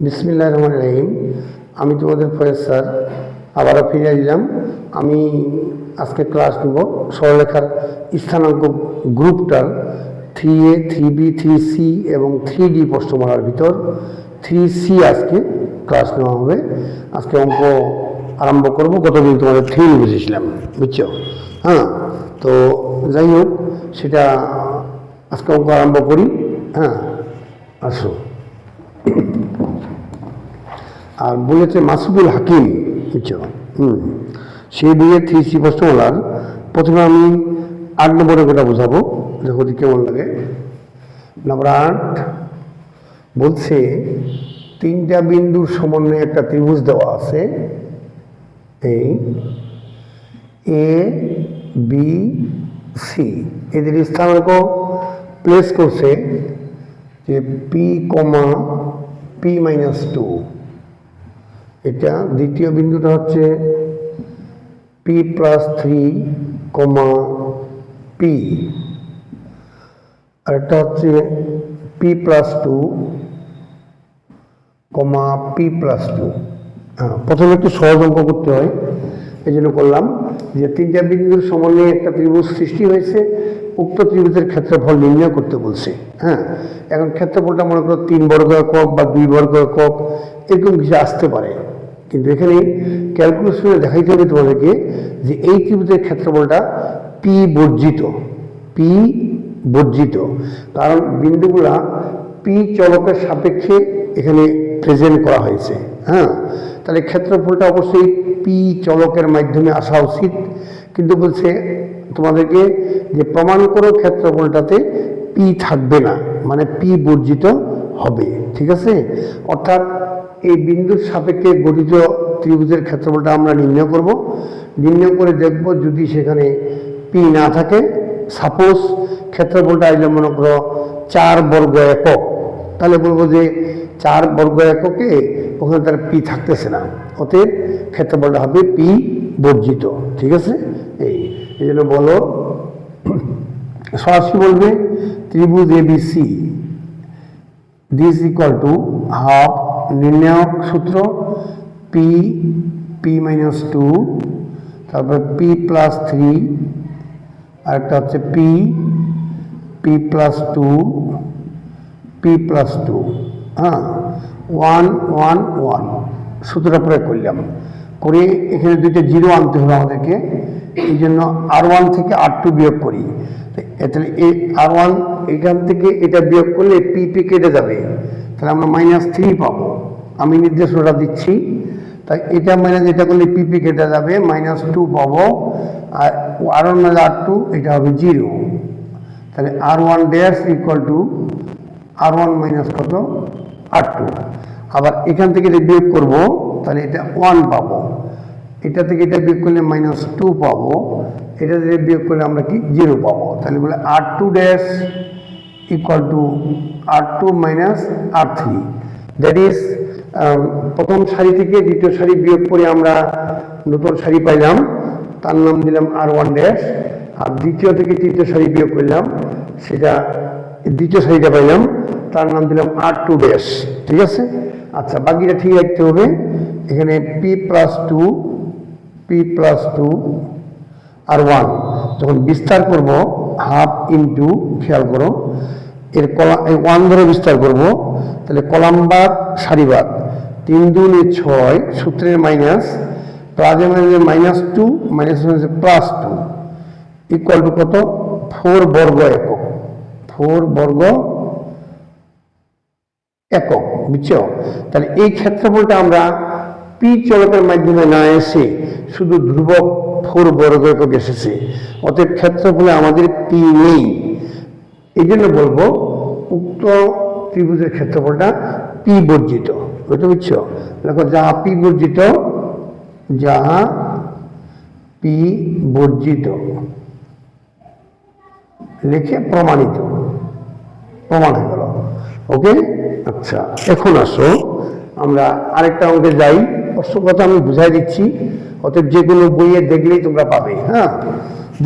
বিসমিল্লাহির রহমানির রহিম। আমি তোমাদের ফয়েজ স্যার আবারও ফিরে দিলাম। আমি আজকে ক্লাস নেব সরলরেখার স্থানাঙ্ক গ্রুপটার 3A 3B 3C এবং 3D প্রশ্নমালার ভিতর 3C আজকে ক্লাস নেওয়া হবে। আজকে অঙ্ক আরম্ভ করব। গতদিন তোমাদের 3 বুঝেছিলাম, বুঝছো? হ্যাঁ, তো যাই হোক, সেটা আজকে অঙ্ক আরম্ভ করি। হ্যাঁ, আসো। আর বলেছে মাসুদুল হাকিম, বুঝছো? সেই বইয়ের 3C প্রশ্নমালার প্রথমে আমি 8 নম্বরের কথা বোঝাবো, দেখো কেমন লাগে। নাম্বার 8 বলছে 3টা বিন্দুর সমন্বয়ে একটা ত্রিভুজ দেওয়া আছে, এই এ বি সি। এদের স্থানাঙ্ক প্লেস করছে যে পি কমা পি মাইনাস 2। এটা দ্বিতীয় বিন্দুটা হচ্ছে পি প্লাস 3 কমা পি, আর একটা হচ্ছে পি প্লাস 2 কমা পি প্লাস 2। প্রথমে একটু সহজ অঙ্ক করতে হয়, এই জন্য করলাম যে 3টা বিন্দুর সমন্বয়ে একটা ত্রিভুজ সৃষ্টি হয়েছে, উক্ত ত্রিভুজের ক্ষেত্রফল নির্ণয় করতে বলছে। হ্যাঁ, এখন ক্ষেত্রফলটা মনে করো 3 বর্গ একক বা 2 বর্গ একক এরকম কিছু আসতে পারে, কিন্তু এখানে ক্যালকুলেশনে দেখাইতে হবে তোমাদেরকে যে এই ত্রিভুজের ক্ষেত্রফলটা পি বর্জিত, পি বর্জিত, কারণ বিন্দুগুলা পি চলকের সাপেক্ষে এখানে প্রেজেন্ট করা হয়েছে। হ্যাঁ, তাহলে ক্ষেত্রফলটা অবশ্যই পি চলকের মাধ্যমে আসা উচিত, কিন্তু বলছে তোমাদেরকে যে প্রমাণ করো ক্ষেত্রফলটাতে পি থাকবে না, মানে পি বর্জিত হবে। ঠিক আছে, অর্থাৎ এই বিন্দুর সাপেক্ষে গঠিত ত্রিভুজের ক্ষেত্রফলটা আমরা নির্ণয় করব। নির্ণয় করে দেখব যদি সেখানে পি না থাকে, সাপোজ ক্ষেত্রফলটা আইলে মনে করো 4 বর্গ একক, তাহলে বলবো যে 4 বর্গ এককে ওখানে তার পি থাকতেছে না, অতএব ক্ষেত্রফলটা হবে পি বর্জিত। ঠিক আছে, এই জন্য বলো সরাসরি বলবে ত্রিভুজ ABC this equal to half, নির্ণায়ক সূত্র পি পি মাইনাস 2, তারপর পি প্লাস 3, আরেকটা হচ্ছে P P plus 2 P plus 2। হ্যাঁ, 1 1 1 সূত্রটা প্রয়োগ করলাম, করে এখানে 2টা জিরো আনতে হবে আমাদেরকে, এই জন্য R1 থেকে R2 বিয়োগ করি। তাহলে এই R1 এখান থেকে এটা বিয়োগ করলে পি পি কেটে যাবে, তাহলে আমরা -3 পাবো। আমি নির্দেশনাটা দিচ্ছি, তাই এটা মাইনাস এটা করলে পি পি কেটে যাবে, -2 পাবো, আর R1 - R2 এটা হবে 0। তাহলে R1 dash equal to R1 minus কত R2। আবার এখান থেকে এটা বিয়োগ করবো, তাহলে এটা 1 পাবো, এটা থেকে এটা বিয়োগ করলে -2 পাবো, এটা থেকে বিয়োগ করলে আমরা কি 0 পাবো। তাহলে বলে R2 dash equal to R2 minus R3। That is প্রথম সারি থেকে দ্বিতীয় সারি বিয়োগ করে আমরা নতুন সারি পাইলাম, তার নাম দিলাম R1 ড্যাশ, আর দ্বিতীয় থেকে তৃতীয় সারি বিয়োগ করলাম, সেটা দ্বিতীয় সারিটা পাইলাম, তার নাম দিলাম R2 ড্যাশ। ঠিক আছে, আচ্ছা, বাকিটা ঠিক রাখতে হবে। এখানে পি প্লাস 2 পি প্লাস 2 আর 1 যখন বিস্তার করব হাফ ইন্টু, খেয়াল করো এর কলাম 1 ধরে বিস্তার করব, তাহলে কলাম বাদ সারি বাদ, 3 2 6 সূত্রের মাইনাস, প্লাসে -2 মাইনাস প্লাস 2 ইকুয়াল টু কত 4 বর্গ একক, 4 বর্গ একক, বুঝছো? তাহলে এই ক্ষেত্রফলটা আমরা পি চলকের মাধ্যমে না এসে শুধু ধ্রুবক 4 বর্গ একক এসেছে, অতএব ক্ষেত্রফলে আমাদের পি নেই। এই জন্য বলবো উক্ত ত্রিভুজের ক্ষেত্রফলটা পি বর্জিত। বুঝতে বুঝছো? দেখো, যাহা পি বর্জিত, যাহা পি বর্জিত লিখে প্রমাণিত, প্রমাণ হয়ে গেল। ওকে, আচ্ছা, এখন আসো আমরা আরেকটা অঙ্কে যাই। প্রশ্ন কথা আমি বুঝাই দিচ্ছি, অতএব যে কোনো বইয়ে দেখলেই তোমরা পাবে। হ্যাঁ,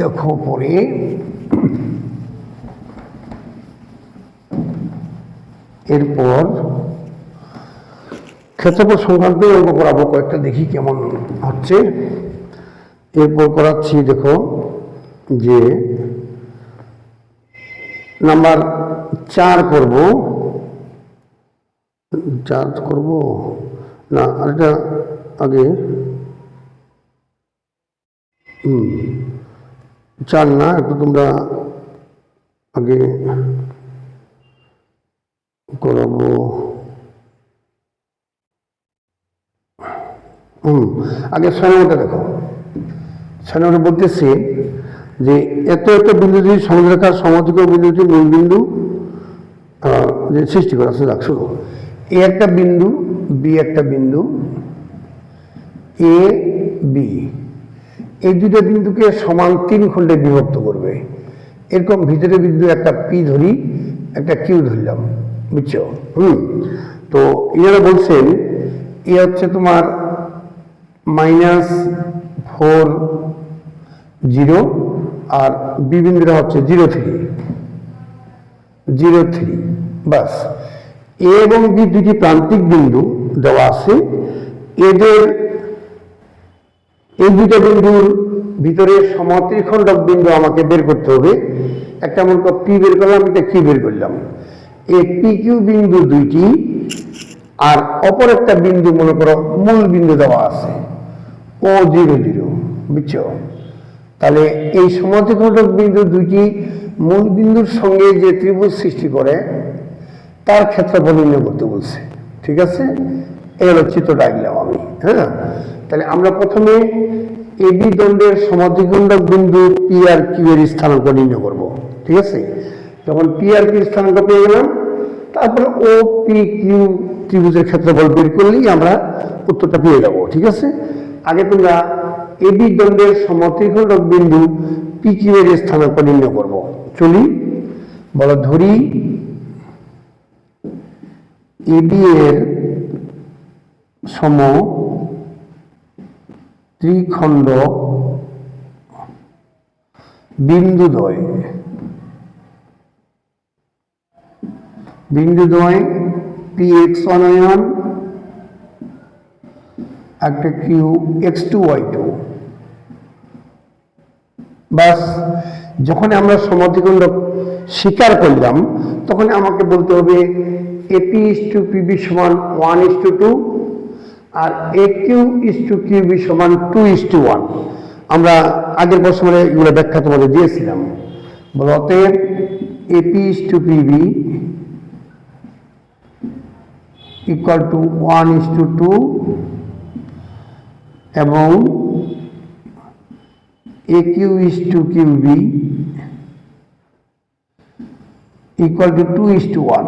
দেখো পরে এরপর ক্ষেত্রফল সংক্রান্ত অঙ্ক করাবো কয়েকটা, দেখি কেমন হচ্ছে। এরপর করাচ্ছি, দেখো যে নাম্বার 4 করব, 4 করব না, আরেকটা আগে 4 না, একটু তোমরা আগে করাবো। আগে 6 নম্বরটা দেখো। 6 নম্বরে বলতেছে যে এত এত বিন্দু যদি সমরেখার সমদ্বিক বিন্দুটি মূল বিন্দু যে সৃষ্টি করা আছে। দেখ শুরু, এ একটা বিন্দু, বি একটা বিন্দু, এ বি, এই দুটো বিন্দুকে সমান 3 খণ্ডে বিভক্ত করবে। এরকম ভিতরে বিন্দু একটা পি ধরি, একটা কিউ ধরলাম, বুঝছো? তো এরা বলছেন এ হচ্ছে তোমার -4 0 আর বি বিন্দুটা হচ্ছে 0 3 0 3, বাস। এ এবং বি দুটি প্রান্তিক বিন্দু দেওয়া আছে। এদের এই দুটো বিন্দুর ভিতরে সমত্রিখণ্ডক বিন্দু আমাকে বের করতে হবে। একটা মনে করো পি বের করলাম, একটা কিউ বের করলাম। এই পি কিউ বিন্দু দুইটি, আর অপর একটা বিন্দু মনে করো মূল বিন্দু দেওয়া আছে ও 0 0, বুঝছো? তাহলে এই সমত্রিখণ্ডক বিন্দু দুইটি মূল বিন্দুর সঙ্গে যে ত্রিভুজ সৃষ্টি করে তার ক্ষেত্রফল নির্ণয় করতে বলছে। ঠিক আছে, এই হলো চিত্রটা আঁকলাম আমি। হ্যাঁ, তাহলে আমরা প্রথমে এবি দণ্ডের সমদ্বিখণ্ডক বিন্দু পি আর কিউ এর স্থানাঙ্ক নির্ণয় করব। ঠিক আছে, যখন পি আর কিউ স্থানাঙ্ক পেয়ে গেলাম, তারপরে ও পি কিউ ত্রিভুজের ক্ষেত্রফল বের করলেই আমরা উত্তরটা পেয়ে যাব। ঠিক আছে, আগে তোমরা এবি দণ্ডের সমদ্বিখণ্ডক বিন্দু পি কিউ এর স্থানাঙ্ক নির্ণয় করব। চলি, বলো ধরি এবি এর সম ত্রিখণ্ড বিন্দুদ্বয় P x one y one, একটা Q x two y two. বাস, যখন আমরা সমদ্বিখণ্ডক স্বীকার করলাম তখন আমাকে বলতে হবে এপি ইস টু পিবি সমান 1:2 আর এ কিউ ইস টু কিউবি সমান 2:1। আমরা আগের প্রশ্নে এগুলো ব্যাখ্যা তোমাদের দিয়েছিলাম। বলো অতএব AP is to PB equal to 1:2 এবং A Q is to QB equal to 2:1।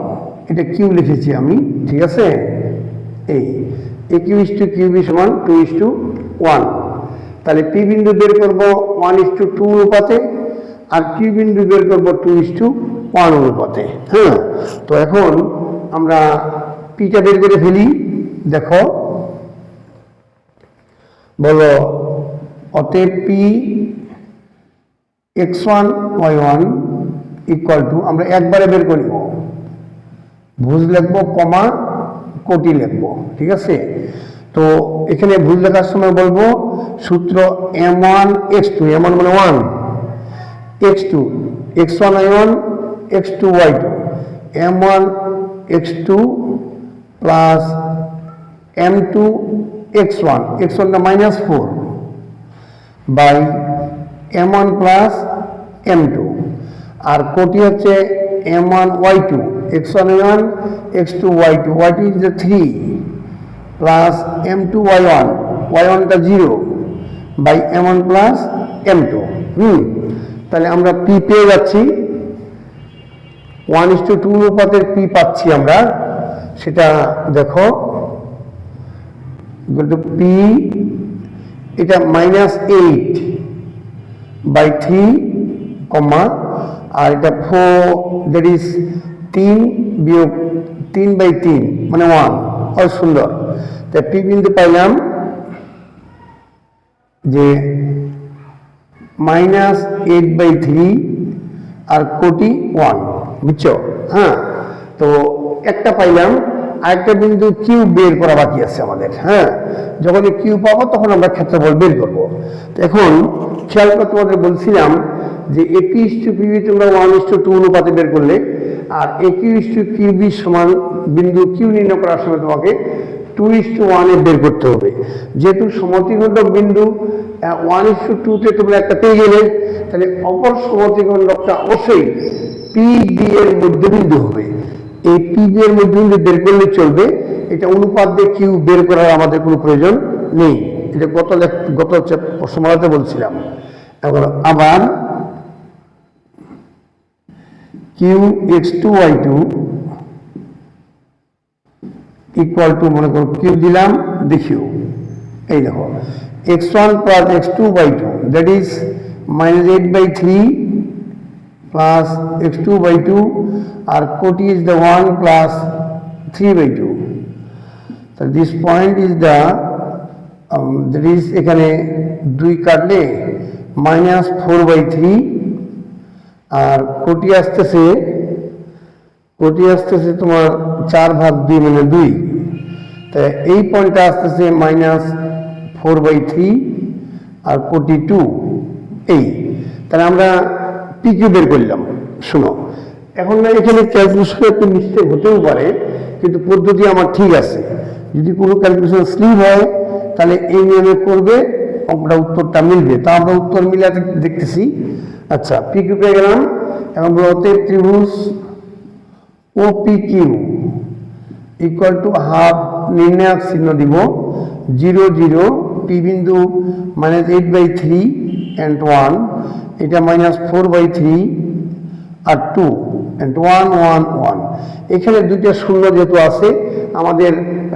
এটা কিউ লিখেছি আমি। ঠিক আছে, এই এ কিউ ইস টু কিউবি সমান 2:1। তাহলে পি বিন্দু বের করবো 1:2 অনুপাতে, আর কিউ বিন্দু বের করবো 2:1 অনুপাতে। হ্যাঁ, তো এখন আমরা পিটা বের করে ফেলি। দেখো, বলো অতএব P x1 y1 equal to, আমরা একবারে বের করিব, ভুজ লিখবো কমা কোটি লিখবো। ঠিক আছে, তো এখানে ভুজ লেখার সময় বলবো সূত্র m1 x2, m1 মানে 1, x2 x1 y1 x2 y2, m1 x2 plus m2 x1, x1 টা -4 বাই m1 প্লাস m2, আর কোটি হচ্ছে m1 y2, x1 y1 x2 y2, y2 is 3 plus m2 y1, y1 টা 0 বাই m1 প্লাস m2। তাহলে আমরা p পেয়ে যাচ্ছি, 1:2 অনুপাতের p পাচ্ছি আমরা। সেটা দেখো, p এটা -8 বাই 3 কমা, আর এটা 4, দ্যাট ইজ 3 বিয়োগ 3/3 মানে 1। অনেক সুন্দর। তাই পি বিন্দু পাইলাম যে -8/3 আর কোটি 1, বুঝছো? হ্যাঁ, তো একটা পাইলাম আরেকটা বিন্দু কিউ বের করা বাকি আছে আমাদের। হ্যাঁ, যখন কিউ পাবো তখন আমরা ক্ষেত্রফল বের করবো। তো এখন খেয়াল করে তোমাদের বলছিলাম যে AP/PB তোমরা 1:2 অনুপাতে বের করলে, আর AQ/QB সমান বিন্দু কিউ নির্ণয় করার সময় তোমাকে 2:1 বের করতে হবে। যেহেতু সমদ্বিখণ্ডক বিন্দু 1:2 তোমরা একটা পেয়ে গেলে, তাহলে অপর সমদ্বিখণ্ডকটা অবশ্যই PB এর মধ্যবিন্দু হবে। এই PB এর মধ্যবিন্দু বের করলে চলবে, এটা অনুপাত দিয়ে কিউ বের করার আমাদের কোনো প্রয়োজন নেই। এটা গত সমাধাতে বলছিলাম। এখন আবার QX2Y2 ইকুয়াল টু, মনে করো কিউ দিলাম, দেখিও এই দেখো x1 plus x2/2 that is -8/3 plus x2/2, আর কোটি is the 1 plus 3/2। So this point is the that is এখানে 2 কাটলে -4/3, আর কোটি আসতেছে তোমার 4/2 মানে 2। তাই এই পয়েন্টটা আসতেছে -4/3 আর কোটি 2 এই। তাহলে আমরা PQ বের করলাম। শোনো, এখন না এখানে ক্যালকুলেশন একটু মিস্টেক হতেও পারে, কিন্তু পদ্ধতি আমার ঠিক আছে। যদি কোনো ক্যালকুলেশন স্লিপ হয় তাহলে এই নিয়মে করবে, আমরা উত্তরটা মিলবে। তা আমরা উত্তর মিলাতে দেখতেছি। আচ্ছা, PQ পেয়ে গেলাম। এখন বলতে ত্রিভুজ OPQ ইকুয়াল টু হাফ, নির্ণায়ক চিহ্ন দিব 0 0, P বিন্দু -8/3 and 1, এটা -4/3 আর 2 and 1 1 1। এখানে দুইটা শূন্য যেহেতু আছে, আমাদের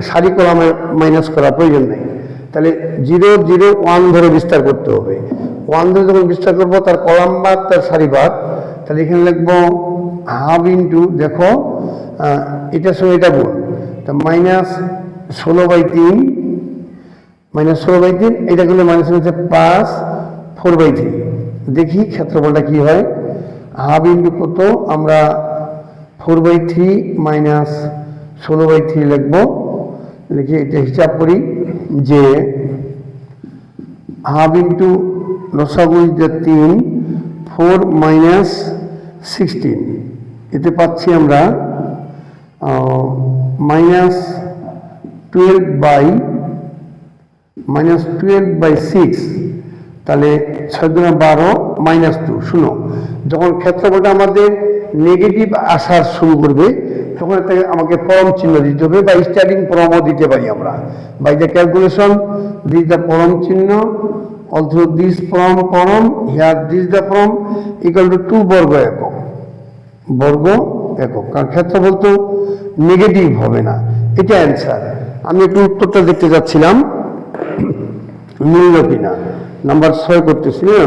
সারি কলামে মাইনাস করার প্রয়োজন নেই। তাহলে 0 0 1 ধরে বিস্তার করতে হবে। 1 ধরে যখন বিস্তার করবো তার কলাম বাদ তার সারি বাদ, তাহলে এখানে লিখবো হাফ ইন্টু, দেখো এটার সঙ্গে এটা গুণ, তা -16/3 এটা করলে মাইনাস হচ্ছে 4/3। দেখি ক্ষেত্রফলটা কি হয়। হাফ ইন্টু কত, আমরা 4/3 -16/3 লিখবো। লিখে এটা হিসাব করি যে হাফ ইন্টু লসাগু ইজ 3, 4 -16, এতে পাচ্ছি আমরা -12/6, তাহলে 6 × 12 -2। শুনো, যখন ক্ষেত্রফলটা আমাদের নেগেটিভ আসা শুরু করবে তখন আমাকে পরম চিহ্ন দিতে হবে, বা স্টার্টিং পরমও দিতে পারি আমরা। By the calculation this the পরম চিহ্ন, অলসো দিস পরম হিয়ার দিস দ্য পরম ইকুয়াল টু 2 বর্গ একক, কারণ ক্ষেত্রফল তো নেগেটিভ হবে না। এটা অ্যান্সার। আমি একটু উত্তরটা দেখতে যাচ্ছিলাম মিলল কিনা। নাম্বার 6 করতেছি না?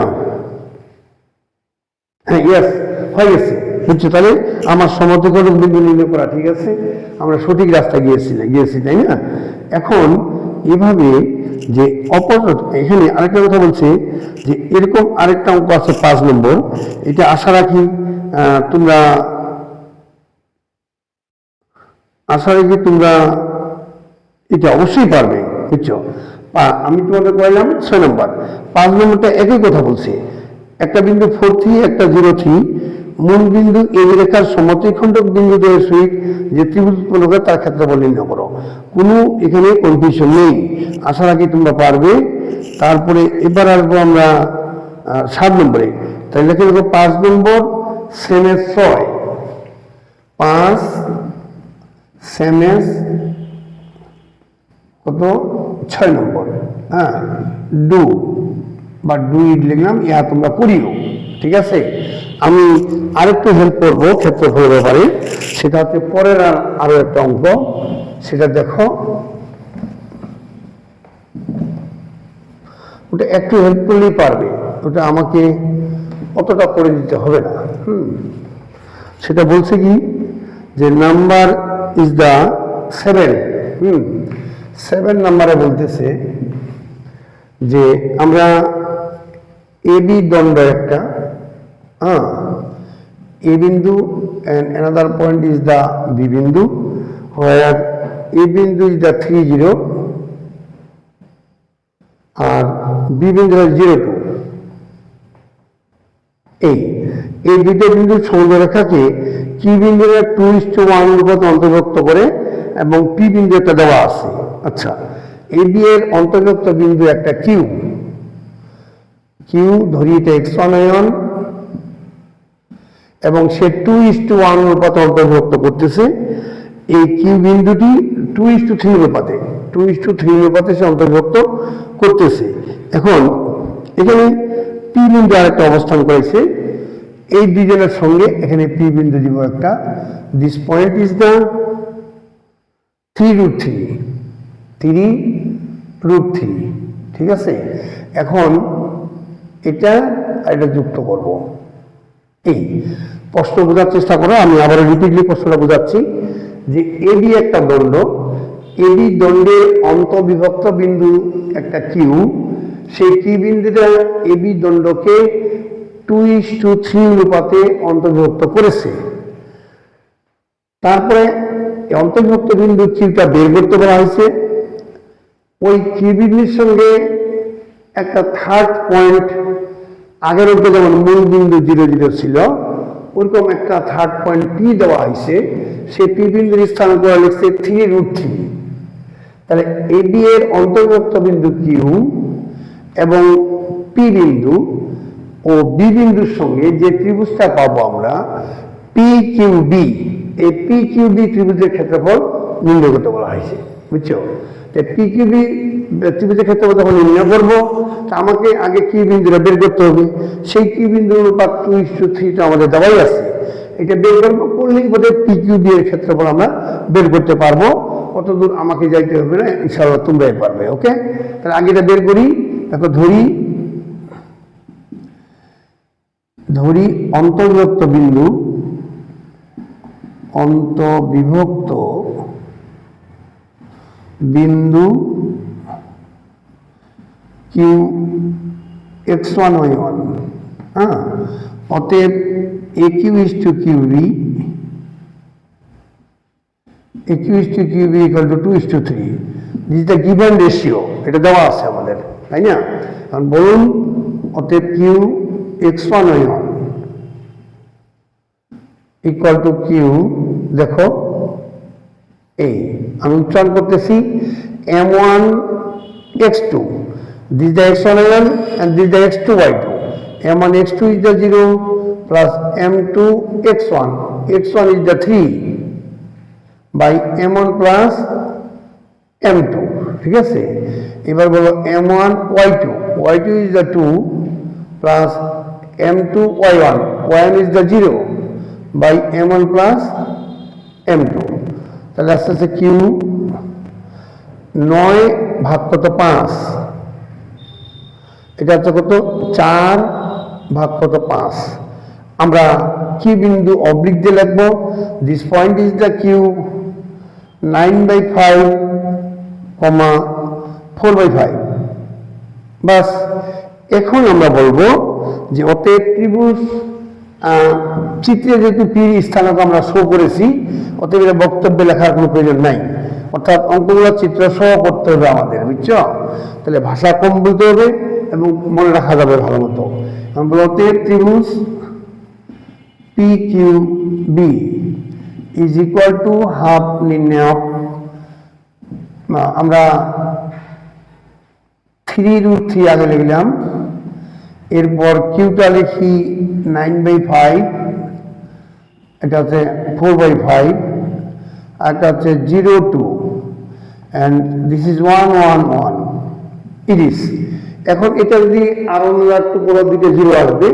হ্যাঁ, ইয়েস, হয়ে গেছে। বুঝছো? তাহলে আমার সমদ্বিখণ্ডক বিন্দু নির্ণয় করা ঠিক আছে, আমরা সঠিক রাস্তা গিয়েছি, তাই না? এখন এভাবে যে এখানে আরেকটা কথা বলছে যে এরকম আরেকটা অঙ্ক আছে 5 নম্বর। এটা আশা রাখি তোমরা এটা অবশ্যই পারবে। বুঝছো? আমি তোমাদের কইলাম 6 নম্বর। 5 নম্বরটা একই কথা বলছে, একটা বিন্দু 4 একটা 0 মূল বিন্দু এই রেখার সমদ্বিখণ্ডক বিন্দু দ্বয়ের সহিত যে ত্রিভুজ উৎপন্ন করে তার ক্ষেত্রফল নির্ণয় করো। কোনো এখানে কনফিউশন নেই, আশা রাখি তোমরা পারবে। তারপরে এবার আসবো আমরা 7 নম্বরে। তাহলে লিখে দেবো 5 নম্বর সেমেস 6, 5 সেমেস কত 6 নম্বর। হ্যাঁ, ডু ইট লিখলাম, ইহা তোমরা করিও। ঠিক আছে, আমি আরেকটু হেল্প করবো ক্ষেত্রফলের ব্যাপারে। সেটা হচ্ছে পরের আরো একটা অঙ্ক, সেটা দেখো। ওটা একটু হেল্প করলেই পারবে, ওটা আমাকে অতটা করে দিতে হবে না। সেটা বলছে কি যে নাম্বার ইজ দ্য 7। 7 নাম্বারে বলতেছে যে আমরা এবি দণ্ড একটা, A বিন্দু and another point is the B বিন্দু, where এ বিন্দু ইজ দ্য 3 0 আর বি বিন্দু 0 2। এই দুটো বিন্দুর সংযোগরেখাকে কি বিন্দুর 2:1 অনুপাতে অন্তর্ভুক্ত করে এবং পি বিন্দু একটা দেওয়া আছে। আচ্ছা, এ বি এর অন্তর্ভুক্ত বিন্দু একটা কিউ ধরি এটা x1 আয়ন এবং সে 2:1 অনুপাতে অন্তর্ভুক্ত করতেছে। এই কিউ বিন্দুটি 2:3 অনুপাতে সে অন্তর্ভুক্ত করতেছে। এখন এখানে পি বিন্দু আরেকটা অবস্থান করেছে, এই দুজনের সঙ্গে এখানে পি বিন্দু দিব একটা। দিস পয়েন্ট ইজ দ্য 3√3, ঠিক আছে। এখন এটা যুক্ত করব। এই প্রশ্ন বোঝার চেষ্টা করো, আমি আবার রিপিটলি প্রশ্নটা বোঝাচ্ছি যে এবি একটা দণ্ড, এবি দণ্ডের অন্তর্বিভক্ত বিন্দু একটা কিউ, সেই কিউ বিন্দুটা এবি দণ্ডকে 2:3 অনুপাতে অন্তর্ভুক্ত করেছে। তারপরে অন্তর্ভুক্ত বিন্দু কিউটা বের করতে বলা হয়েছে। ওই কিউ বিন্দুর সঙ্গে একটা থার্ড পয়েন্ট, আগের অঙ্কে যেমন মূল বিন্দু 0 0 ছিল, ওরকম একটা থার্ড পয়েন্ট পি দেওয়া হয়েছে। সেই পি বিন্দুর স্থান করে লিখছে 3√3। তাহলে এবি এর অন্তর্ভুক্ত বিন্দু কিউ এবং পি বিন্দু ও বি বিন্দুর সঙ্গে যে ত্রিভুজটা পাবো আমরা পি কিউ বি, এই পি কিউ বি ত্রিভুজের ক্ষেত্রফল নির্ণয় করতে বলা হয়েছে, বুঝছো। পি কিউ বি ত্রিভুজের ক্ষেত্রফল যখন নির্ণয় করবো, তা আমাকে আগে কিউ বিন্দুটা বের করতে হবে। সেই কিউ বিন্দুর অনুপাত 2:3 আমাদের দেওয়াই আছে, এটা বের করবো। করলেই বোধ হয় পি কিউ বি এর ক্ষেত্রফল আমরা বের করতে পারবো। কত দূর আমাকে যাইতে হবে না, ইনশাআল্লাহ তোমরাই পারবে। ওকে, তাহলে আগে এটা বের করি। দেখো ধরি অন্তর্বিভক্ত বিন্দু কিউ x1 y1, হ্যাঁ, অতএব A Q is to Q B, equal to 2:3. This is the given ratio, এটা দেওয়া আছে আমাদের, তাই না? এখন বলুন, অতএব Q x1 y1 equal to Q, দেখো এই আমি উচ্চারণ করতেছি m1 x2, this is the x1 y1 and this is the x2 y2. m1 x2 is the 0 plus m2 x1 is the 3 by m1 plus m2, ঠিক আছে। এবার বলো m1 y2 is the 2 plus m2 y1 is the 0 by m1 plus m2। তাহলে আস্তে আস্তে Q 9 ভাগ কত 5, এটা হচ্ছে কত 4 ভাগ কত 5। আমরা কিউ বিন্দু অবলিক দিয়ে লিখবো। This point is the q 9/5, 4/5। বাস, এখন আমরা বলবো যে অতএব ত্রিভুজ চিত্রে যেহেতু পির স্থানাঙ্ক আমরা শো করেছি, অতএব এটা বক্তব্যে লেখার কোনো প্রয়োজন নাই। অর্থাৎ অঙ্কগুলো চিত্র সহ করতে হবে আমাদের, বুঝছো। তাহলে ভাষা কম বলতে হবে এবং মনে রাখা যাবে ভালো মতো। অতএব ত্রিভুজ p q b is equal to half নির্ণায়ক, আমরা 3√3 আগে লিখলাম, এরপর কিউটা লিখি 9/5, এটা হচ্ছে 4/5, আর এটা হচ্ছে 0 2 and this is 1 1 1 it is। এখন এটা যদি আরো একটু করে দিকে 0 আসবে,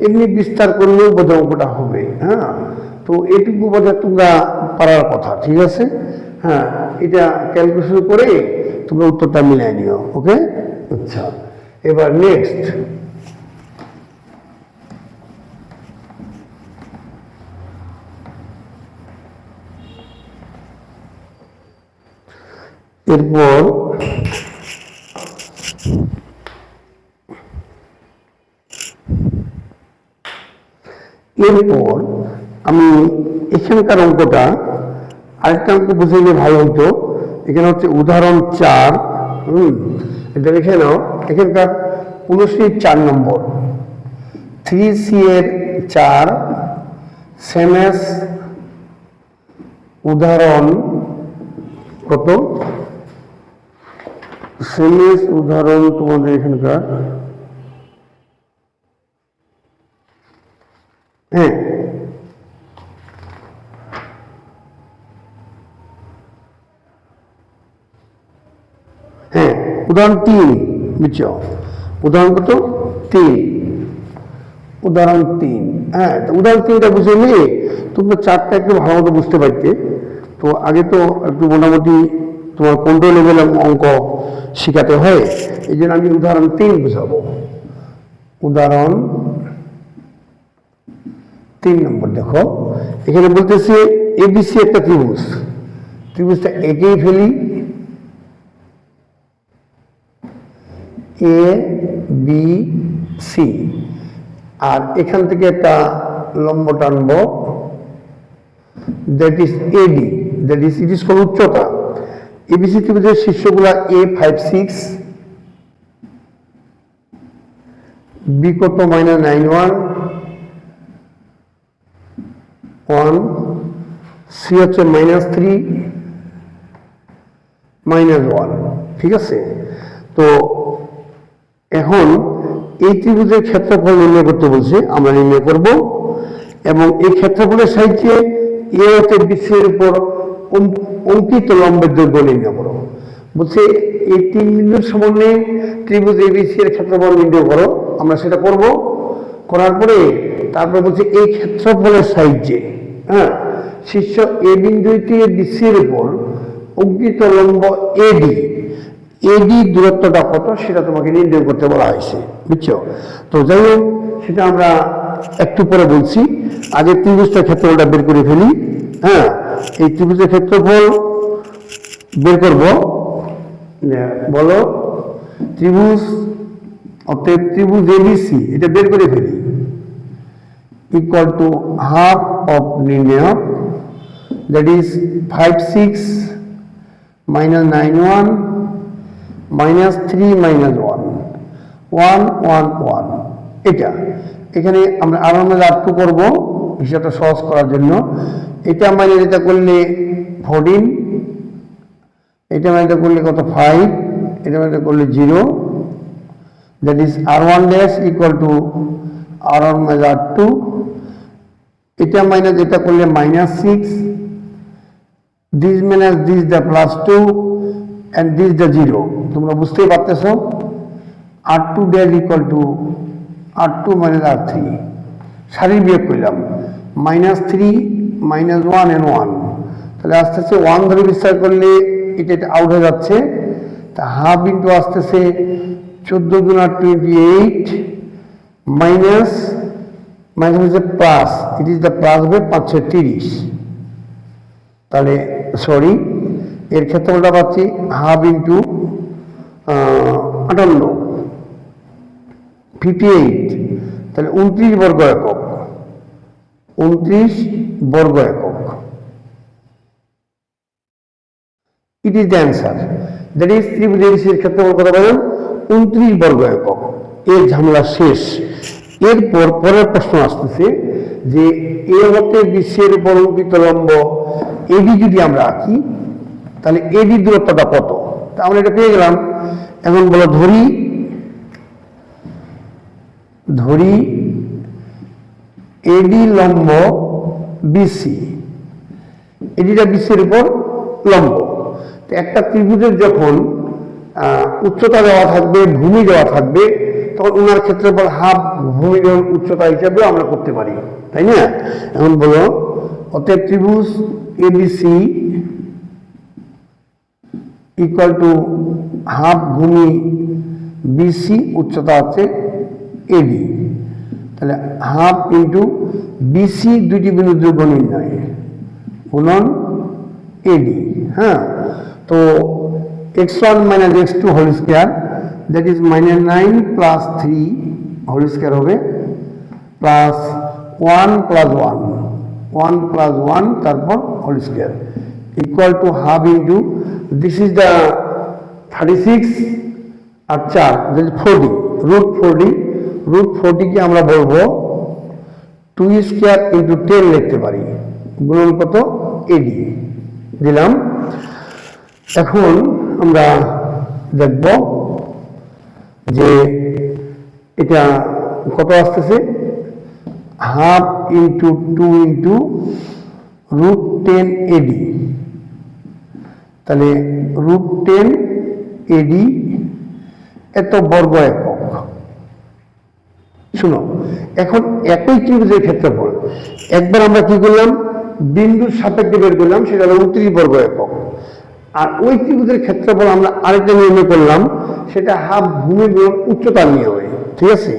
এমনি বিস্তার করলেও বোধহয় অঙ্কটা হবে। হ্যাঁ, তো এটুকু বোধহয় তোমরা পারার কথা, ঠিক আছে। হ্যাঁ, এটা ক্যালকুলেশন করে তোমরা উত্তরটা মিলাই নিও। ওকে, আচ্ছা, এবার নেক্সট এরপর আমি এখানকার অঙ্কটা আরেকটা অঙ্ক বুঝাইলে ভালো হতো। এখানে হচ্ছে উদাহরণ 4। এটা লিখে নাও। এখানকার অনুশীলনী 4 নম্বর 3c এর 4 সেম এস উদাহরণ কত? সেম এস উদাহরণ তোমাদের এখানকার হ্যাঁ উদাহরণ 3 বুঝছো? উদাহরণ কত? 3। উদাহরণ 3। হ্যাঁ, তো উদাহরণ 3টা বুঝে নিয়ে তোমরা 4টা একটু ভালো মতো বুঝতে পারতে। তো আগে তো একটু মোটামুটি তোমার কন্ট্রোল লেভেল অঙ্ক শেখাতে হয়, এই জন্য আমি উদাহরণ 3 বুঝাবো। উদাহরণ 3 নম্বর দেখো, এখানে বলতেছে এবিসি একটা ত্রিভুজ। ত্রিভুজটা একেই ফেলি, এ বি সি, আর এখান থেকে একটা লম্ব টানবো, that is AD, that is it is কোন উচ্চতা। এবিসি ত্রিভুজের শীর্ষগুলা A5 6, বি কত -9 1, সি হচ্ছে -3 -1। ঠিক আছে? তো এখন এই ত্রিভুজের ক্ষেত্রফল নির্ণয় করতে বলছে, আমরা নির্ণয় করব। এবং এই ক্ষেত্রফলের সাহায্যে এ হতে বিসির উপর অঙ্কিত লম্বের দৈর্ঘ্য নির্ণয় করো। বলছে এই 3 বিন্দুর সমন্বয়ে ত্রিভুজ এবিসি এর ক্ষেত্রফল নির্ণয় করো। আমরা সেটা করব। করার পরে তারপর বলছে এই ক্ষেত্রফলের সাহায্যে শীর্ষ এ বিন্দুটি বিসির উপর অঙ্কিত লম্ব এডি, এডি দূরত্বটা কত সেটা তোমাকে নির্ণয় করতে বলা হয়েছে, বুঝছো? তো যাই হোক, সেটা আমরা একটু পরে বলছি। আগে ত্রিভুজটার ক্ষেত্রফলটা বের করে ফেলি। এই ত্রিভুজের ক্ষেত্রফল বের করব। বলো ত্রিভুজ, অতএব ত্রিভুজ এবিসি এটা বের করে ফেলি, ইকুয়াল টু হাফ অফ নির্ণয়, দ্যাট ইজ 5 6 -9 1 -3 -1 1 1 1। এটা এখানে আমরা R1/R2 করব হিসাবটা সহজ করার জন্য। এটা মানে যেটা করলে 14, এটা মানে করলে কত 5, এটা মানে করলে 0, that is R1 dash equal to R1/R2। এটা মাইনাস এটা করলে -6, this minus this the +2 and this the 0। তোমরা বুঝতেই পারতেছ। R2 dash equal to R2 minus R3, সারি বিয়োগ করলাম, -3 -1 and 1, তাহলে আসতেছে 1 ধরে বিস্তার করলে এটা আউট হয়ে যাচ্ছে। তা হাফ ইন্টু আসতেছে 14 × 28 মাইনাস হচ্ছে plus, it is the plus হবে 5 30। তাহলে সরি, এর ক্ষেত্রফলটা পাচ্ছি হাফ ইন্টু 58 58, তাহলে 29 বর্গ একক, 29 বর্গ একক। It is the answer, that is ত্রিভুজ এবিসির ক্ষেত্রফল কত বলেন? 29 বর্গ একক। এর ঝামেলা শেষ। এরপর পরের প্রশ্ন আসতেছে যে এ হতে বিসির উপর অঙ্কিত লম্ব এডি যদি আমরা আঁকি, তাহলে এডি দূরত্বটা কত? তা আমরা এটা পেয়ে গেলাম। এখন বলো ধরি এডি লম্ব বিসি, এডিটা বিসির উপর লম্ব। তো একটা ত্রিভুজের যখন উচ্চতা দেওয়া থাকবে, ভূমি দেওয়া থাকবে, তখন ওনার ক্ষেত্রফল হাফ ভূমি উচ্চতা হিসাবে আমরা করতে পারি, তাই না? এখন বলো অতএব ত্রিভুজ এবিসি ইকুয়াল টু হাফ ভূমি বিসি, উচ্চতা হচ্ছে এডি, তাহলে হাফ ইন্টু বিসি, দুইটি বিন্দু দৈর্ঘ্য নির্ণয় গুণন এডি। তো x1 minus x2 whole square, that is -9 + 3 whole square হবে, +1 + 1 1 + 1 তারপর whole square, equal to half into this is the 36 আর 4 40 রুট 40 কে আমরা বলবো 2 স্কয়ার ইন্টু 10 লিখতে পারি, গুণন কত এডি দিলাম। এখন আমরা দেখব যে এটা কত আসতেছে, হাফ ইন্টু 2 ইন্টু রুট 10 এডি, তাহলে রুট 10 এডি এত বর্গ একক। শুনো, এখন একই ত্রিভুজের ক্ষেত্রফল একবার আমরা কি করলাম, বিন্দুর সাপেক্ষে বের করলাম, সেটা হলো 29 বর্গ একক। আর ওই ত্রিভুজের ক্ষেত্রফল আমরা আরেকটা নিয়মে করলাম, সেটা হাফ ভূমি গুণন উচ্চতার নিয়মে। ঠিক আছে,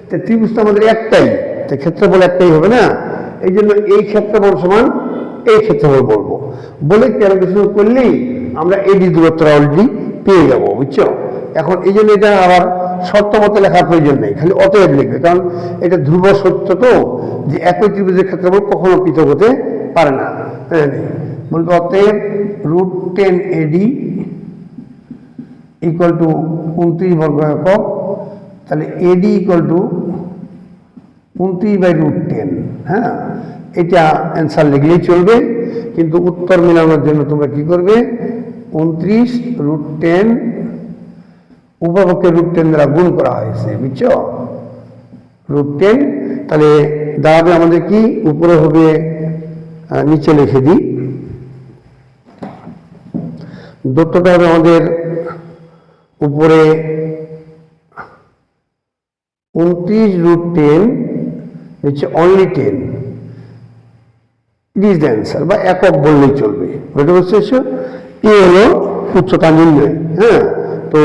তো ত্রিভুজটা আমাদের একটাই, তো ক্ষেত্রফল একটাই হবে না, এই জন্য এই ক্ষেত্রফল সমান এই ক্ষেত্রফল বলবো, বলে ক্যালকুলেশন করলেই আমরা এডি দূরত্ব অলরেডি পেয়ে যাবো, বুঝছো। এখন এই জন্য এটা আবার শর্ত মতো লেখার প্রয়োজন নেই, খালি অতএব লিখবে, কারণ এটা ধ্রুব সত্য তো, যে একই ত্রিভুজের ক্ষেত্রফল কখনো পৃথক হতে পারে না। বলতে অতএব রুট 10 এডি ইকুয়াল টু 29 বর্গ একক, তাহলে AD equal to 29 by root 10। হ্যাঁ, এটা অ্যান্সার লিখলেই চলবে, কিন্তু উত্তর মেলানোর জন্য তোমরা কি করবে, 29 রুট 10 উপপক্ষে রুট 10 দ্বারা গুণ করা হয়েছে, বুঝছো, রুট 10। তাহলে দাঁড়াবে আমাদের কি, উপরে হবে, নিচে লিখে দিই, দত্তটা হবে আমাদের উপরে 29 রুট 10, নিচে only 10, it is the answer, বা একক বললেই চলবে। বুঝতে পারছো, এ হলো উচ্চতা নির্ণয়। হ্যাঁ, তো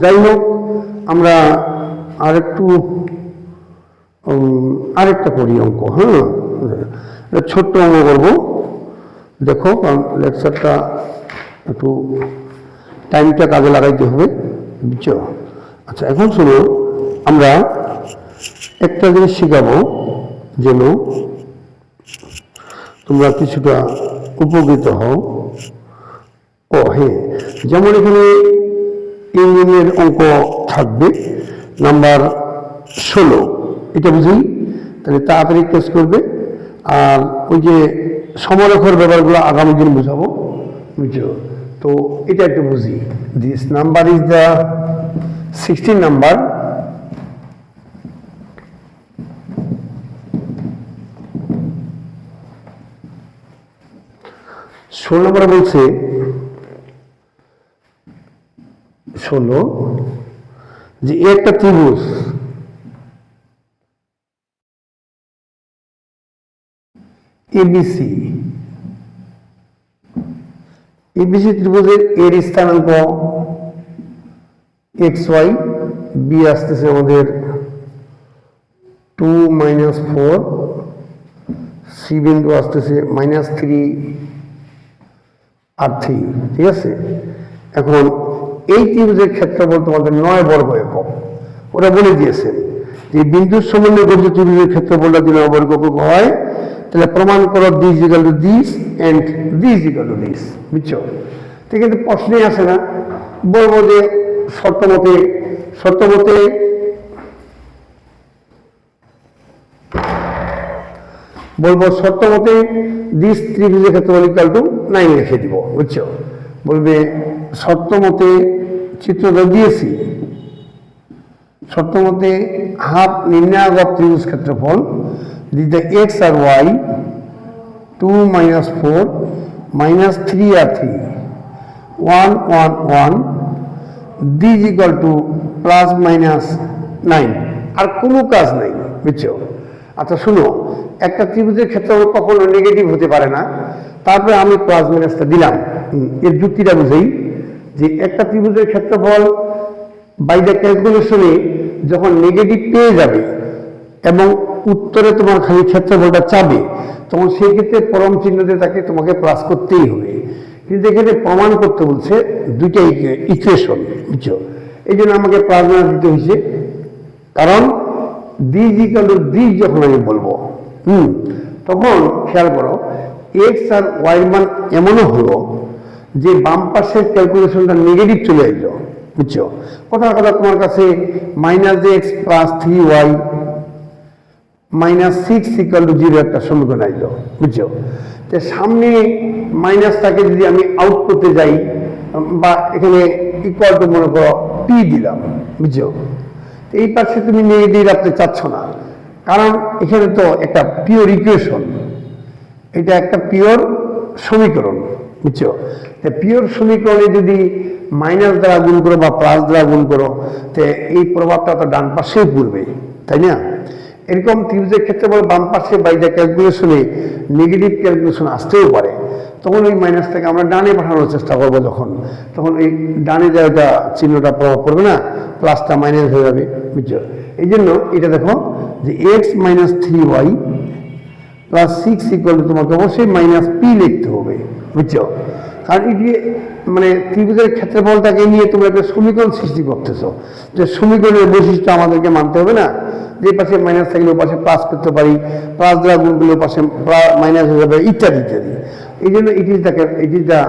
যাই হোক, আমরা আরেকটা করি অঙ্ক। হ্যাঁ, ছোট্ট অঙ্ক করবো, দেখো, কারণ লেকচারটা একটু টাইমটা কাজে লাগাইতে হবে, বুঝছো। আচ্ছা, এখন শোনো, আমরা একটা জিনিস শিখাবো যেন তোমরা কিছুটা উপকৃত হও। ও হ্যাঁ, যেমন এখানে ইঞ্জিনের অঙ্ক থাকবে নাম্বার 16, এটা বুঝি, তাহলে তাড়াতাড়ি কেস করবে। আর ওই যে সমরেখার ব্যাপারগুলো আগামী দিন বুঝাবো, বুঝছো। তো এটা একটু বুঝি, this number is the 16 number. ষোলো নম্বরে বলছে 16 যে একটা ত্রিভুজ এবিসি ত্রিভুজের এর স্থানাঙ্ক XY, বি আসতেছে আমাদের 2 - 4, সি বিন্দু আসতেছে -3 আর 3। ঠিক আছে, এখন এই ত্রিভুজের ক্ষেত্রফল তোমাদের 9 বর্গ একক। ওরা বলে দিয়েছেন যে বিন্দুর সমন্বয়ে গঠিত ত্রিভুজের ক্ষেত্রফলটা যদি 9 বর্গ একক হয়, তাহলে প্রমাণ করো this equal to this and this equal to this, বুঝছো। ঠিক, কিন্তু প্রশ্নই আসে না, বলবো যে শর্ত মতে দিস ত্রিভুজের ক্ষেত্রফল ইকুয়াল টু 9 লিখে দিব, বুঝছো। বলবে শর্ত মতে, চিত্রটা দিয়েছি, শর্ত মতে হাফ নির্ণায়ক ত্রিভুজ ক্ষেত্রফল দিতে x আর y 2 - 4 -3 আর 3 1 1 1 d ইকুয়াল টু +-9, আর কোনো কাজ নাই, বুঝছো। আচ্ছা শুনো, একটা ত্রিভুজের ক্ষেত্রফল কখনো নেগেটিভ হতে পারে না, তারপরে আমি প্লাস মাইনাসটা দিলাম। এর যুক্তিটা বুঝেই, যে একটা ত্রিভুজের ক্ষেত্রফল বাই দ্য ক্যালকুলেশনে যখন নেগেটিভ পেয়ে যাবে এবং উত্তরে তোমার খালি ক্ষেত্রফলটা চাবে, তখন সেই ক্ষেত্রে পরম চিহ্ন দিয়ে তাকে তোমাকে প্লাস করতেই হবে। কিন্তু এখানে প্রমাণ করতে বলছে দুইটা ইকুয়েশন, বুঝছো, এই জন্য আমাকে প্লাস মাইনাস দিতে হয়েছে, কারণ দিস ইকুয়াল টু দিস যখন আমি বলবো, তখন খেয়াল করো এক্স আর ওয়াই মান এমনও হলো যে বাম পাশের ক্যালকুলেশনটা নেগেটিভ চলে এলো, বুঝছো? কথার কথা তোমার কাছে -x+3y -6 = 0 একটা সমীকরণ আইলো, বুঝছো? তো সামনে মাইনাসটাকে যদি আমি আউট করতে যাই বা এখানে ইকুয়াল টু মনে করো পি দিলাম, বুঝছো? এই পাশে তুমি নেগেটিভ রাখতে চাচ্ছ না, কারণ এখানে তো একটা পিওর ইকুয়েশন, এটা একটা পিওর সমীকরণ, বুঝছো? পিওর সমীকরণে যদি মাইনাস দ্বারা গুণ করো বা প্লাস দ্বারা গুণ করো, তো এই প্রভাবটা তো ডান পাশেও পড়বে, তাই না? এরকম ত্রিভুজের ক্ষেত্রে বল বাম পাশে বাইরে ক্যালকুলেশনে নেগেটিভ ক্যালকুলেশন আসতেও পারে, তখন ওই মাইনাসটাকে আমরা ডানে পাঠানোর চেষ্টা করবো, তখন এই ডানে জায়গাটা চিহ্নটা প্রভাব পড়বে না, প্লাসটা মাইনাস হয়ে যাবে, বুঝছো? এই জন্য এটা দেখো যে x - 3y + 6 তোমাকে অবশ্যই -p লিখতে হবে, বুঝছো? কারণ এটি মানে ত্রিভুজের ক্ষেত্রফলটাকে নিয়ে তোমরা একটা সমীকরণ সৃষ্টি করতেছো, যে সমীকরণের বৈশিষ্ট্য আমাদেরকে মানতে হবে না, যে পাশে মাইনাস থাকলে ও পাশে প্লাস করতে পারি, প্লাস দ্বারা গুণ করলে ও পাশে মাইনাস হয়ে যাবে, ইত্যাদি ইত্যাদি। এই জন্য এটিটা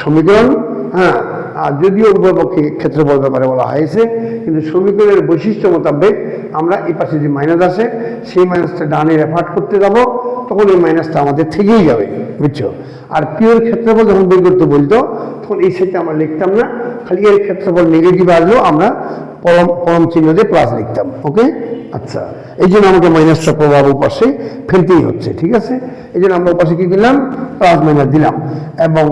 সমীকরণ, হ্যাঁ। আর যদিও উভয়পক্ষে ক্ষেত্রফল ব্যাপারে বলা হয়েছে, কিন্তু সমীকরণের বৈশিষ্ট্য মোতাবেক আমরা এই পাশে যে মাইনাস আসে সেই মাইনাসটা ডানে রেফার করতে যাব, তখন এই মাইনাসটা আমাদের থেকেই যাবে, বুঝছো? আর পিওর ক্ষেত্রফল যখন বের করতে বলতো তখন এই সাইডে আমরা লিখতাম না, খালি এর ক্ষেত্রফল নেগেটিভ আসলেও আমরা পরম চিহ্ন দিয়ে প্লাস লিখতাম, ওকে? আচ্ছা, এই জন্য আমাকে মাইনাসটা প্রভাব পাশে ফেলতেই হচ্ছে, ঠিক আছে? এই জন্য আমরা পাশে কি দিলাম, প্লাস মাইনাস দিলাম, এবং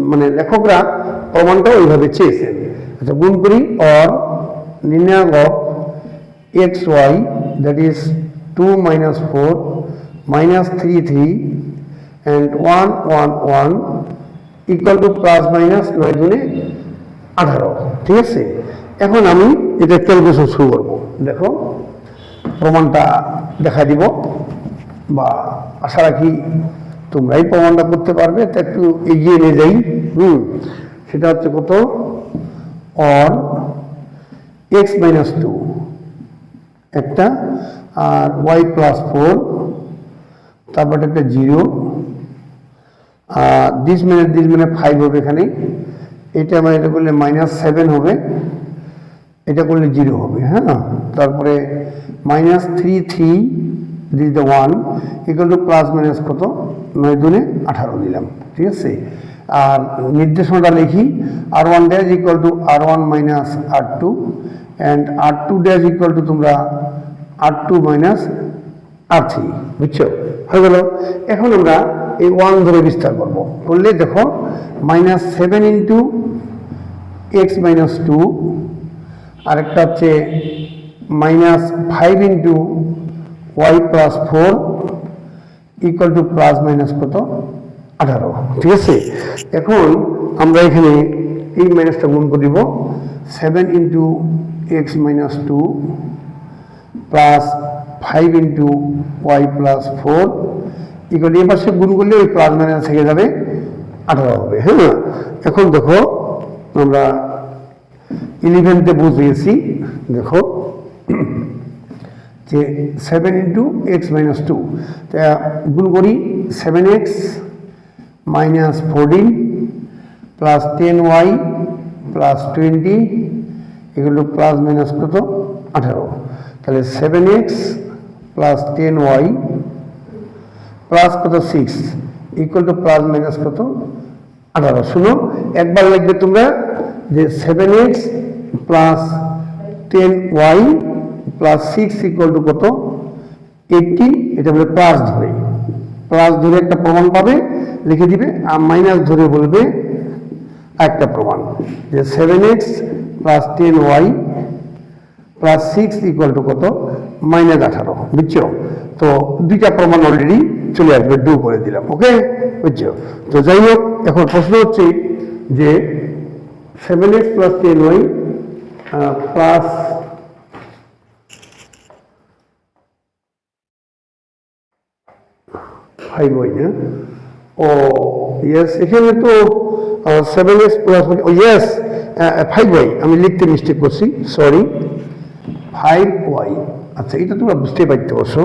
মানে লেখকরা প্রমাণটাও ওইভাবে চেয়েছেন। আচ্ছা, গুণ করি, অর নির্ণয় of xy, that is 2 - 4 - 3 3 and 1 1 1 = +- 9 × 18, ঠিক আছে? এখন আমি এটা ক্যালকুলেশন শুরু করবো। দেখো প্রমাণটা দেখা দিব, বা আশা রাখি তোমরাই প্রমাণটা করতে পারবে, তা একটু এগিয়ে নিয়ে যাই। সেটা হচ্ছে কত, অর x - 2 একটা, আর y + 4, তারপর একটা 0, আর দিস মানে 5 হবে এখানে, এটা আমার এটা করলে -7 হবে, এটা করলে 0 হবে, হ্যাঁ। তারপরে -3 3 দিস দ্য 1 = +- কত, 9 × 18 দিলাম, ঠিক আছে? আর নির্দেশনাটা লিখি, r1' = r1 - r2 and r2' তোমরা r2 - r3, বুঝছো? হয়ে গেল। এখন আমরা এই 1 ধরে বিস্তার করবো, করলে দেখো -7 × x - 2, আরেকটা হচ্ছে -5 × y + 4 = +- কত, 18, ঠিক আছে? এখন আমরা এখানে এই মাইনাসটা গুণ করে দিব, 7 × x - 2 + 5 × y + 4 = এই পাশে গুণ করলে ওই +- থেকে যাবে, 18 হবে, হ্যাঁ। এখন দেখো আমরা 11তে বুঝিয়েছি, দেখো যে 7 × x - 2, গুণ করি, 7x - 14 + 10y + 20 = +- কত, 18। তাহলে 7x + 10y + কত 6 = +- কত, 18। শুনো, একবার লিখবে তোমরা যে 7x + 10y + 6 = কত, 18, এটা বলে প্লাস ধরে একটা প্রমাণ পাবে, লিখে দিবে, আর মাইনাস ধরে বলবে একটা প্রমাণ, যে 7x + 10y + 6 = কত, -18, বুঝছো? তো দুইটা প্রমাণ অলরেডি চলে আসবে, ডু করে দিলাম, ওকে, বুঝছো? তো যাই হোক, এখন প্রশ্ন হচ্ছে যে 7x + 10y plus five Y, হ্যাঁ, ও ইয়েস, এখানে তো 7x + ইয়েস 5y, আমি লিখতে মিস্টেক করছি, সরি, 5y। আচ্ছা, এটা তোমরা বুঝতে পারতে পারছো,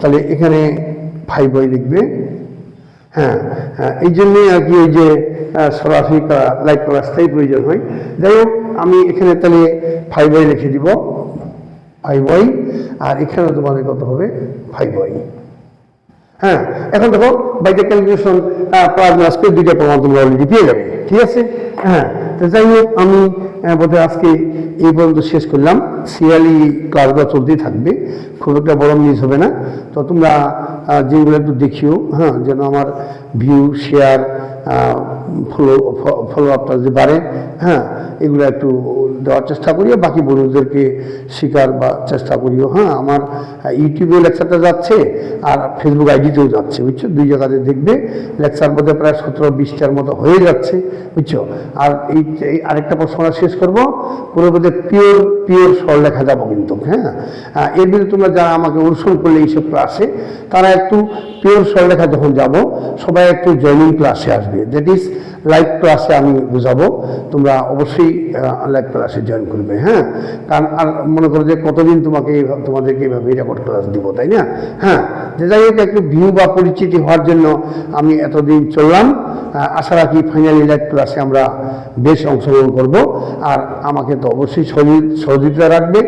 তাহলে এখানে 5y লিখবে, হ্যাঁ হ্যাঁ, এই জন্যই আর কি ওই যে সরাসরি লাইভ ক্লাসটাই প্রয়োজন হয়। যাই হোক, আমি এখানে তাহলে 5y লিখে দিব, 5y, আর এখানেও তোমাদের কত হবে 5y। হ্যাঁ, এখন দেখো by the calculation plus minus করে দুইটা প্রমাণ তোমরা অলরেডি পেয়ে যাবে, ঠিক আছে। হ্যাঁ, তো যাই হোক, আমি বোধহয় আজকে এই পর্যন্ত শেষ করলাম। সিরিয়ালি ক্লাসগুলো চলতেই থাকবে, খুব একটা বড় মিস হবে না। তো তোমরা যেগুলো একটু দেখিও, হ্যাঁ, যেন আমার ভিউ, শেয়ার, ফলো আপটা যে বাড়ে, হ্যাঁ, এগুলো একটু দেওয়ার চেষ্টা করিও, বাকি বন্ধুদেরকে শেখার বা চেষ্টা করিও। হ্যাঁ, আমার ইউটিউবেও লেকচারটা যাচ্ছে আর ফেসবুক আইডিতেও যাচ্ছে, বুঝছো, দুই জায়গাতে দেখবে। লেকচার মধ্যে প্রায় 17-20টার মতো হয়ে যাচ্ছে, বুঝছো। আর এই আরেকটা প্রশ্ন শেষ করবো, পুরো বোধে পিওর সরলেখা যাবো কিন্তু। হ্যাঁ, এর ভিতরে তোমরা যারা আমাকে অনুসরণ করলে এইসব ক্লাসে, তারা একটু পিওর সরলেখা যখন যাব, সবাই একটু জয়নিং ক্লাসে আসবে, দ্যাট ইজ লাইভ ক্লাসে আমি বুঝাবো, তোমরা অবশ্যই লাইভ ক্লাসে জয়েন করবে। হ্যাঁ, কারণ আর মনে করো যে কতদিন তোমাদেরকে এইভাবে রেকর্ড ক্লাস দিব, তাই না? হ্যাঁ, যে যাই হোক, একটু ভিউ বা পরিচিতি হওয়ার জন্য আমি এতদিন চললাম। আশা রাখি ফাইনালি লাইভ ক্লাসে আমরা বেশ অংশগ্রহণ করব, আর আমাকে তো অবশ্যই সহযোগিতা রাখবে।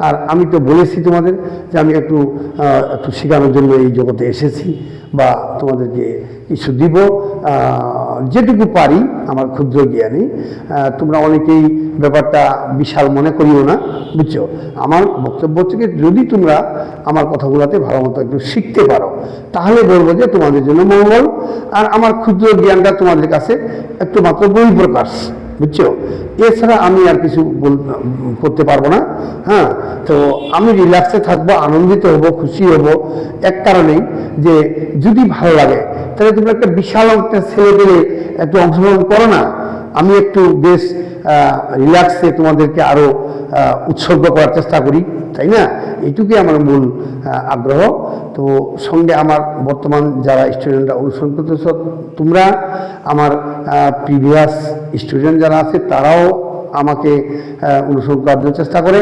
আর আমি তো বলেছি তোমাদের যে আমি একটু শেখানোর জন্য এই জগতে এসেছি, বা তোমাদেরকে কিছু দিব যেটুকু পারি আমার ক্ষুদ্র জ্ঞানে। তোমরা অনেকেই ব্যাপারটা বিশাল মনে করিও না, বুঝছো। আমার বক্তব্য থেকে যদি তোমরা আমার কথাগুলোতে ভালো মতো একটু শিখতে পারো, তাহলে বলবো যে তোমাদের জন্য মঙ্গল। আর আমার ক্ষুদ্র জ্ঞানটা তোমাদের কাছে একটু মাত্র বহিঃপ্রকাশ, বুঝছো। এছাড়া আমি আর কিছু করতে পারবো না। হ্যাঁ, তো আমি রিল্যাক্সে থাকবো, আনন্দিত হব, খুশি হব এক কারণেই, যে যদি ভালো লাগে তাহলে তোমরা একটা বিশাল অঙ্কের ছেলে পেলে একটু অংশগ্রহণ করো না। আমি একটু বেশ রিল্যাক্সে তোমাদেরকে আরো উৎসর্গ করার চেষ্টা করি, তাই না? এইটুকুই আমার মূল আগ্রহ। তো সঙ্গে আমার বর্তমান যারা স্টুডেন্টরা অনুসরণ করতেছ, তোমরা আমার প্রিভিয়াস স্টুডেন্ট যারা আছে তারাও আমাকে অনুসরণ করার জন্য চেষ্টা করে,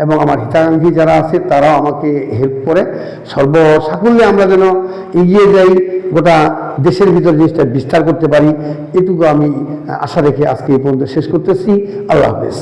এবং আমার হিতাকাঙ্ক্ষী যারা আছে তারাও আমাকে হেল্প করে। সর্বসাকুল্যে আমরা যেন এগিয়ে যাই, গোটা দেশের ভিতর জিনিসটা বিস্তার করতে পারি, এটুকু আমি আশা রেখে আজকে এই পর্যন্ত শেষ করতেছি। আল্লাহ হাফেজ।